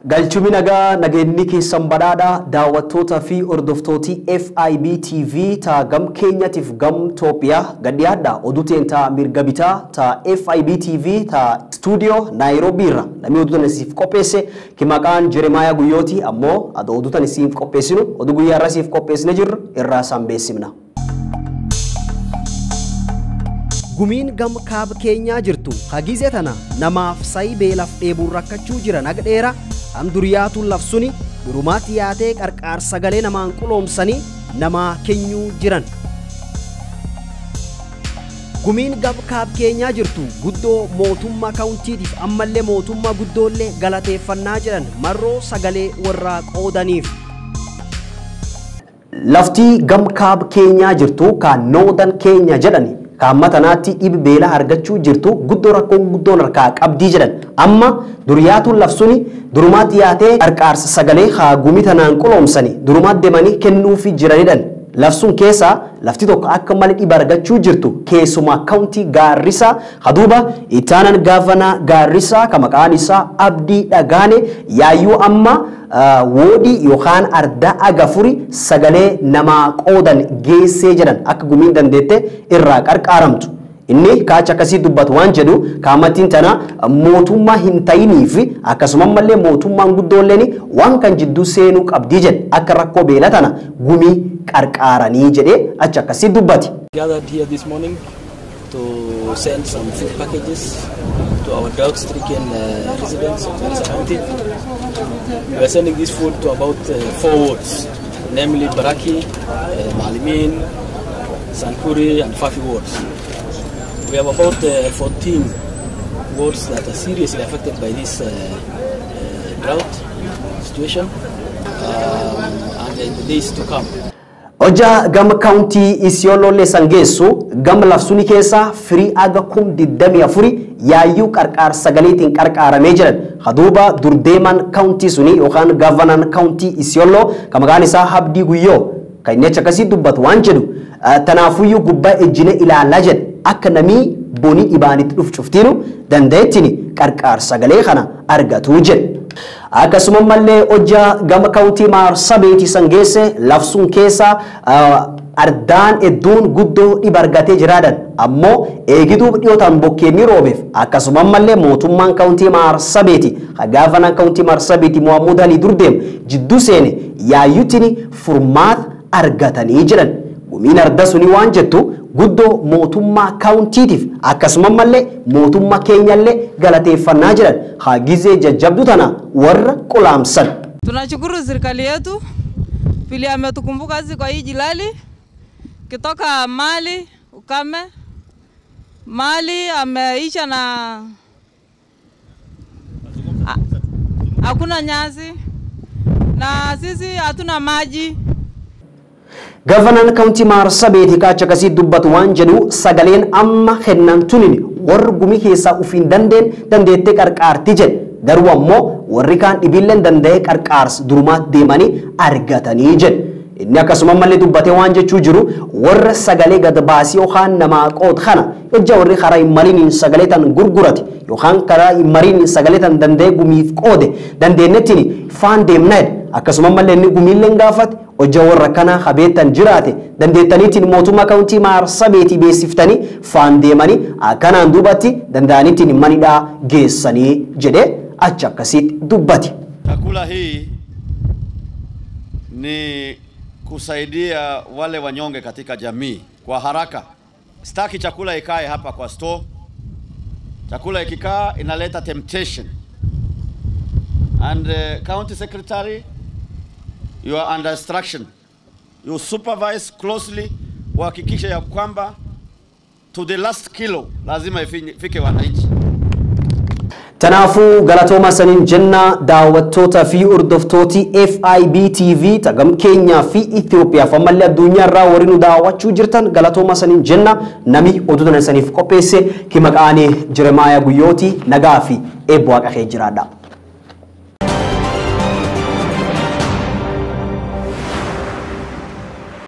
Galchumi nagaa nageenni keessan badhaadha daawwattoota fi hordoftooti FIB TV ta gam keenyatiif gam Itoophiyaa gadhiyaadha oduu teenta mirga bitaa ta FIB TV ta studio Nairobi irra namni oduu tanisiif qopheesse kimaqaan Jeremiah Guyyooti ammoo oduu tanisiif qopheessinu oduu guyyaa irra siif qopheessine jirra irraa sambeessimna. Gumiin gam kaab keenyaa jirtu hagize tana namaaf saybeelaf dheebuu rakkachuu jiran agdheera amduriyaatu lafsuni durumaatti yaatee qarqaar sagalee namaan quloomsanii namaa kenyuu jiran. Gumiin gam kaab keenyaa jirtu guddoo mootummaa kaawuntiitiif ammallee mootummaa guddoollee galateeffannaa jiran marroo sagalee warraa qoodaniif. Laftii gam kaab keenyaa jirtu kan noodan keenya jedhani. Kaammatanaatti dhibbeela argachuu jirtu guddoo rakkoon guddoon harkaa qabdii jedhan amma duriyaatuun lafsuni durumaatti yaatee qarqaarsa sagalee haa gumii tanaan quloomsanii durumaatti deemanii kennuufi jiranidhan lafsun keessaa lafti tokko akka malee dhiba argachuu jirtu keessumaa kaawuntii Gaarrisaa haduuba itaanan gaafanaa Gaarrisaa kan maqaan isaa Abdii Dhagaane yaayyuu amma woodii yookaan ardaa agafuri sagalee namaa qoodan geessee jedhan akka gumiin dandeette irraa qarqaaramtu. Inni kaacha akkasii dubbatu waan jedhu kaamattiin tana mootummaa hin ta'inii fi akkasumallee mootummaan guddoolleen waan kan jidduu seenuu qabdii jedhe akka rakkoo beela tana gumii qarqaaranii jedhee achi akkasii dubbati. Gathered here this morning to send some food packages to our drought-stricken residents of Garissa County. We are sending this food to about 4 wards, namely Baraki, Malimin, Sankuri and Fafi wards. We have about 14 wards that are seriously affected by this drought situation and in the days to come. Oja gam county Isiolo le sangeessu gam lafsuni keessa firii aga kum diddamii afuri yaayyuu qarqaar sagaleetiin qarqaaramee jiran haduuba durdeeman county suni yookaan gavanan county Isiolo kan maqaan isaa Abdii Guyyoo kan inni akkasii dubbatu waan jedhu tanaafuyyuu gubbaa ejjine ilaalaa jedhe akka namii bonii ibaanitti dhuf cuftiinu dandeettini qarqaar sagalee kana argatu jedhe. Akkasumallee hojja gama kaawuntii Maarsabeetii sangeesse lafsun keessa ardaan hedduun guddoo dhiba argatee jiraadhan ammoo eegituu dhiyootaan bokkeenni roobeef akkasumallee mootummaan kaawuntii Maarsabeetii gaafanaan kaawuntii Maarsabeetii Mohaamud Ali durdeem jidduu seene yaayyuutini furmaata argatanii jiran. Gumiin arda suni waan jettu guddoo mootummaa kaawuntiitiif akkasumallee mootummaa keenyallee galateeffannaa jiran hagizee jajjabdu tana warra qulaamsan. Tunashukuru serikali yetu vile ametukumbuka sisi kwa hii jilali kitoka mali ukame mali ameisha na hakuna nyasi na sisi hatuna maji. Gavanan County Marsabit kaacha kasii dubbatu waan jedhu sagaleen amma kennan tunin warri gumii keessaa ufiin dandeette qarqaarti jedhe garuu ammoo warri kaan dhibilleen danda'ee qarqaars durumaatti deemanii argatanii jedhe. Inni akkasumallee dubbatee waan jechuu jiru warra sagalee gad baasii yookaan namaa qood kana ejja warri karaa hin mariin sagalee tan gurgurate yookaan karaa hin mariin sagalee tan danda'ee gumiif qoode dandeenyettiin faan deemnaa akkasumallee inni gumiilleen gaafate hojja warra kana habeetan jiraate dandeettaniitiin mootummaa kaawuntii Maarsabeetii beeksiftanii faan deemanii akkanaan duubatti danda'aniitiin manidhaa geessanii jedhee achi akkasitti dubbate. Chakula hii ni kusaidia wale wanyonge katika jamii kwa haraka. Sitaki chakula ikae hapa kwa store. Chakula ikikaa inaleta temptation. And county secretary, you are under instruction. You supervise closely kuhakikisha ya kwamba to the last kilo lazima ifike wananchi. Tanaafu galatooma sanin jenna daawwattoota fi hordoftooti FIB TV tagam Kenya fi Ethiopia famallee addunyaa irraa warri nu daawwachuu jirtan galatooma sanin jenna nami oduu tan saniif qopheesse kimaqaanii Jeremiah Guyyooti nagaa fi eebbo Waaqa kee jiraadha.